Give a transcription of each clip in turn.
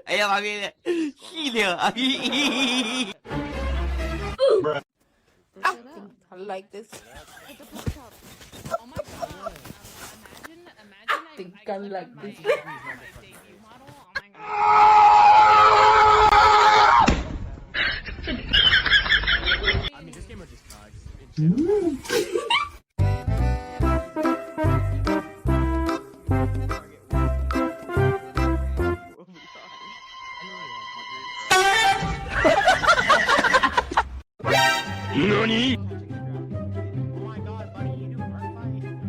哎呀妈逼的，细的啊！ I like this. Oh my god. Imagine Think I I click like on my this. debut model. Oh my god. I mean, this game are just nuts. NANI?! Oh my god, buddy, you do Heartfire?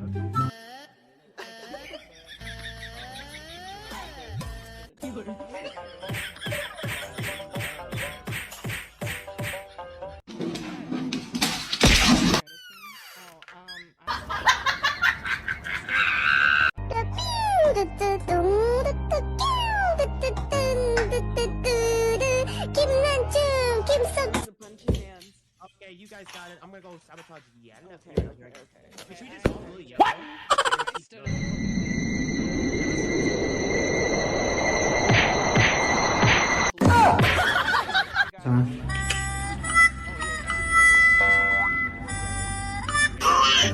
Okay, you guys got it. I'm gonna go sabotage the end. Okay. But should we just all bully yellow? What?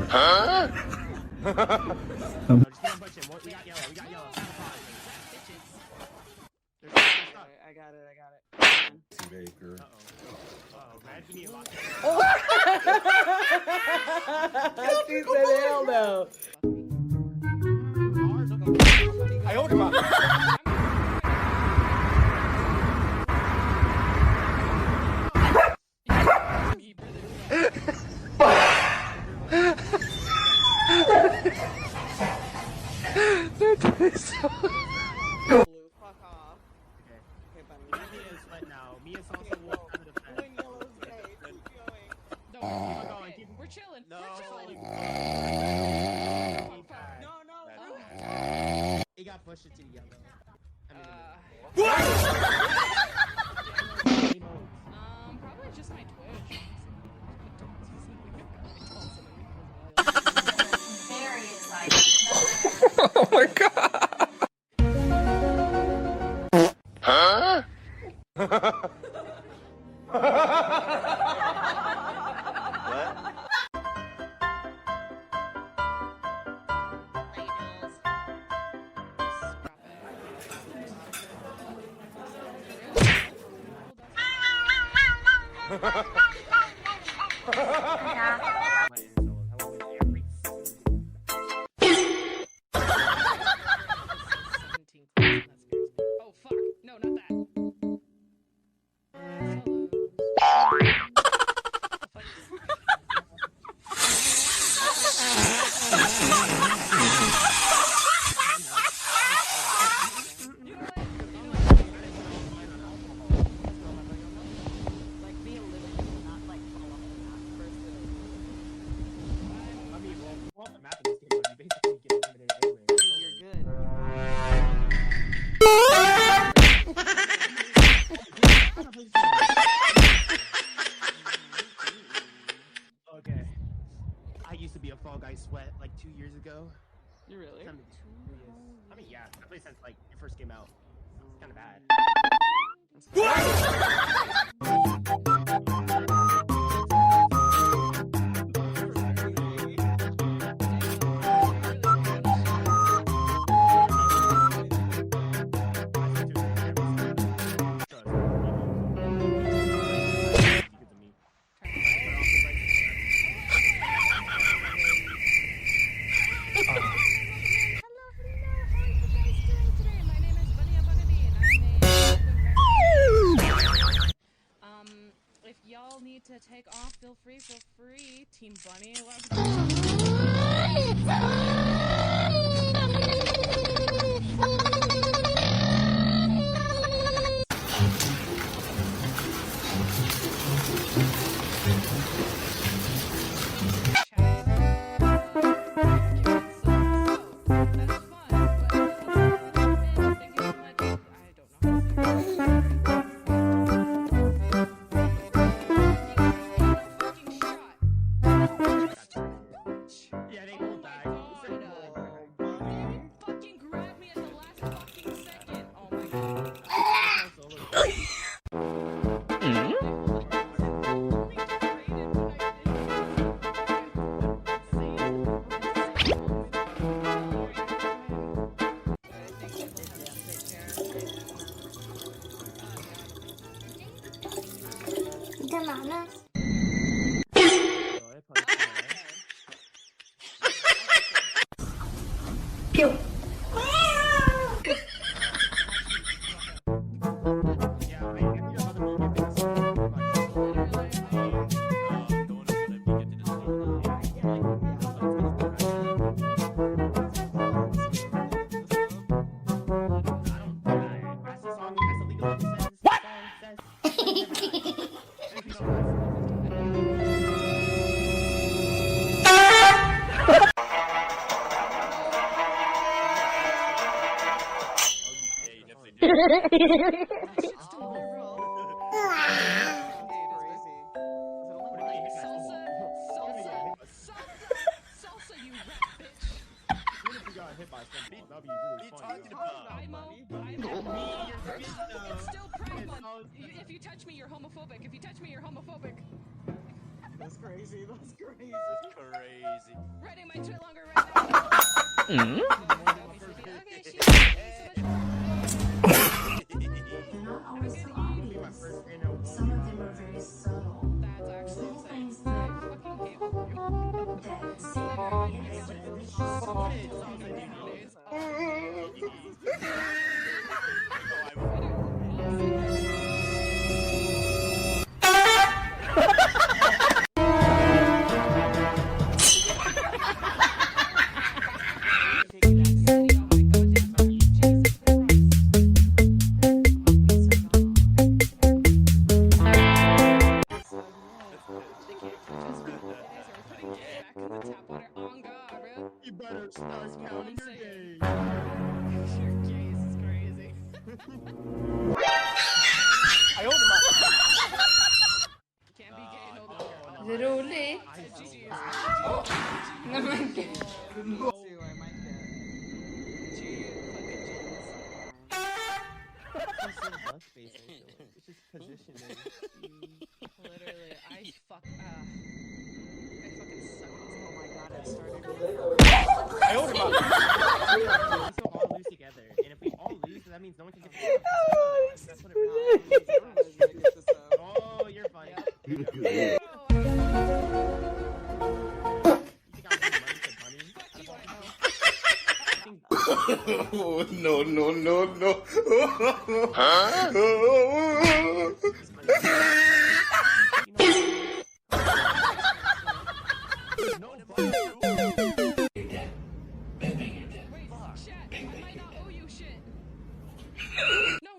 Huh? No, just gonna push him. We got yellow. Sabotage. There's stuff. I got it. Baker. Uh-oh, red, we need a lot. She said hell no. Ours, okay. I owed him up. Blue, fuck off. Okay. Okay, buddy. Mia's wet now. Mia's also walked to the fence. When yellow's gay, keep going. Don't Keep worry. going, keep We're chilling. No. We're chilling. No. He got pushed into yellow. I mean, Probably just my Twitch. Oh my god. Huh? Oh fuck! No, not that. Like, be a living, not like follow that person. I mean, well, we're off the map in this game, but you basically get eliminated anyway. You're good. Okay. I used to be a Fall Guy sweat like 2 years ago. You really? I mean, yeah, I played since like it first came out. It's kind of bad. If y'all need to take off, feel free. Team Bunny, Yeah, I have you other movie Salsa, you rat bitch. What if you got hit by something? That'd be really funny. It's still prank month. If you touch me, you're homophobic. If you touch me, you're homophobic. That's crazy. That's crazy. Crazy. Writing my tweet longer right now. Okay, she's Not always so Be obvious. my first annual Some of them are very subtle. That's actually Little insane. things I that fucking hate all of you. that seem very You better start counting your days. Your gaze is crazy. Can't be gay no longer. Är det roligt? GG. Nej men gud. Too, I might get. G fucking jeans. It's just positioning. Literally, I fucking suck. Oh my god, it started. So all lose together, and if we all lose, that means no one can get the That's what it means. Everybody's gonna get this up. Oh, you're funny. You think I have money for money? Oh, no, no, no, no. Chat, I might not owe you shit. No.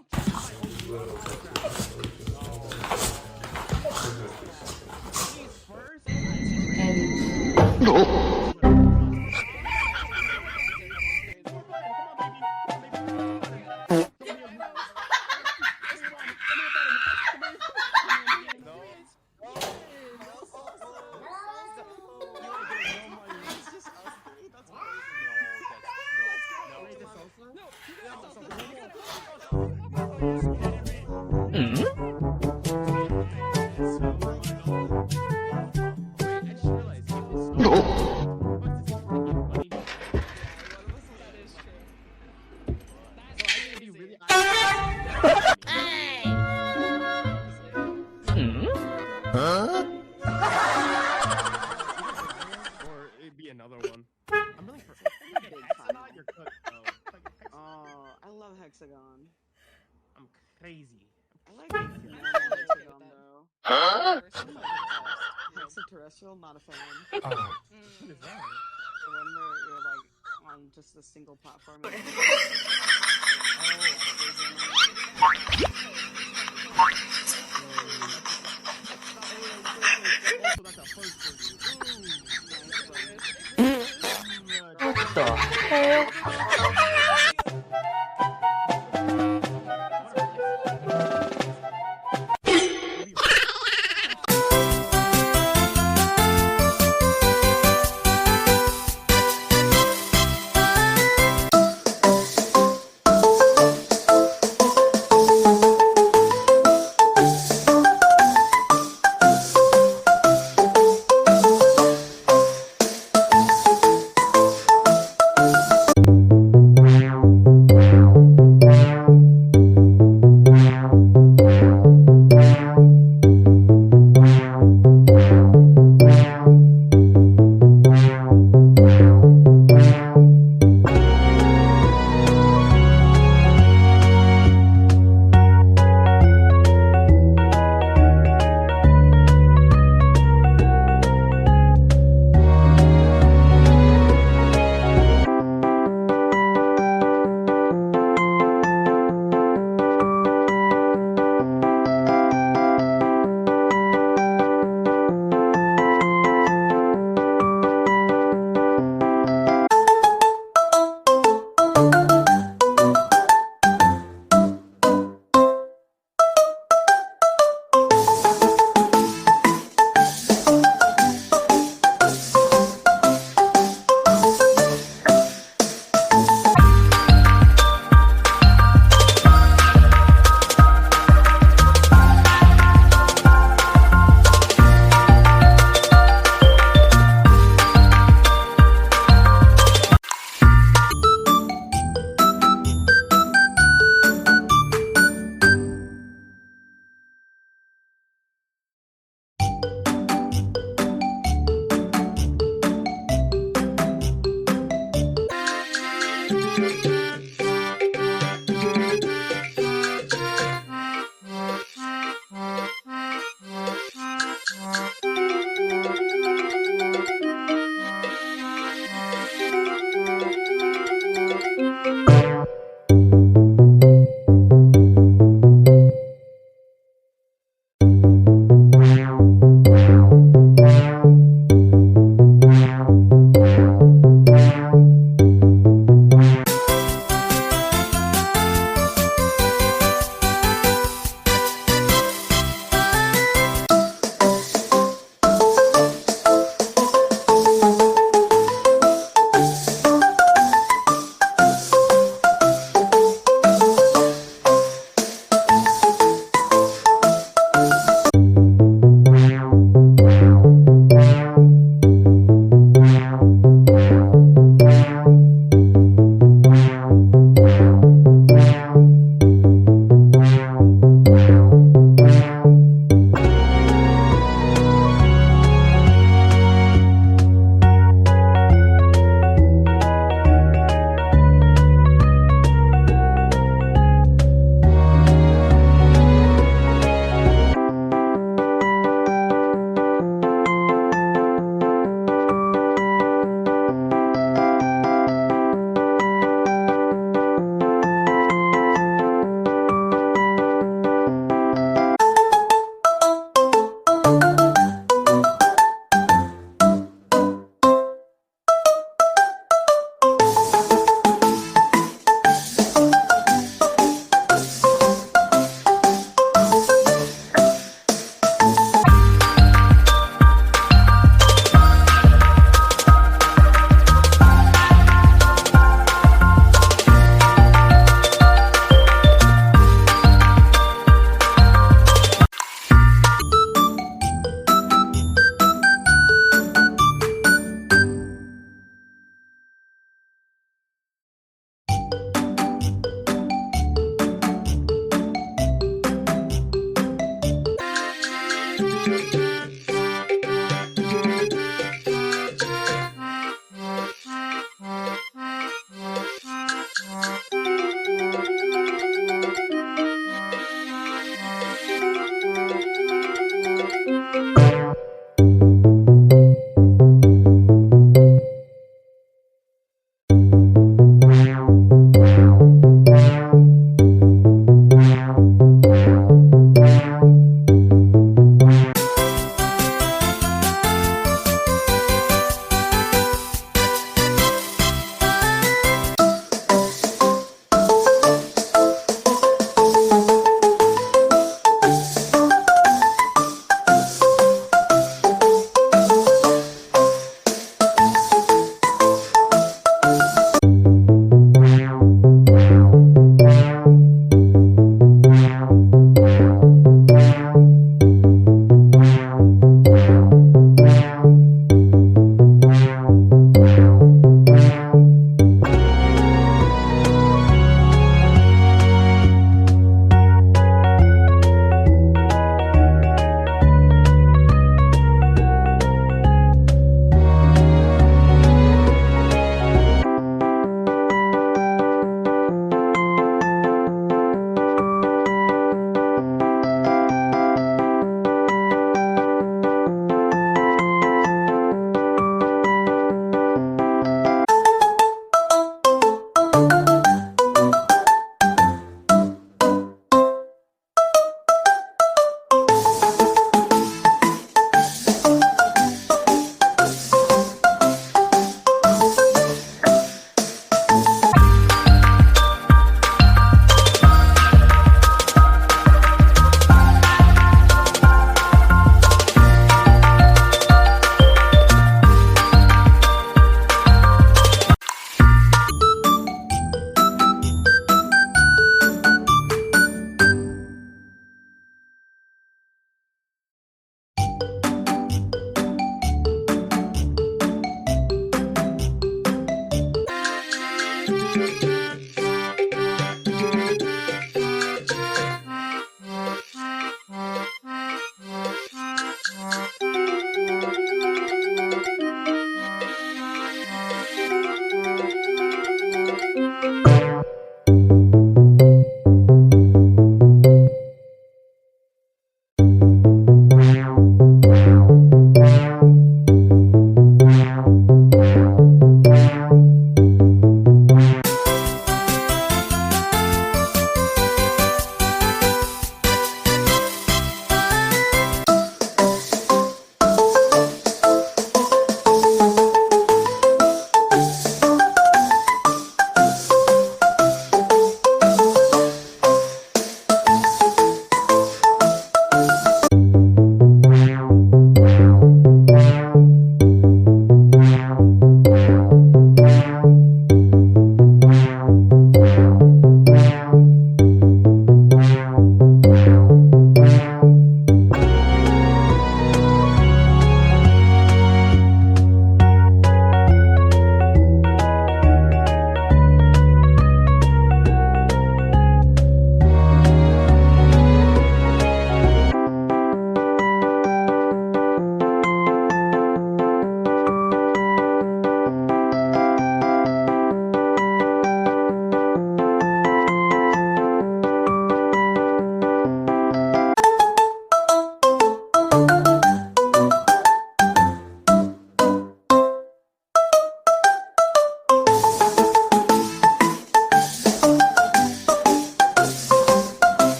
Or it'd be another one. I'm really for Hexagon, you're cooked, though. Like, Oh, I love Hexagon. I'm crazy. I like Hexagon though. Huh? Hexaterrestrial, not a fan. What is that? When you're like on just a single platform. Also, that's a first for you. What the hell?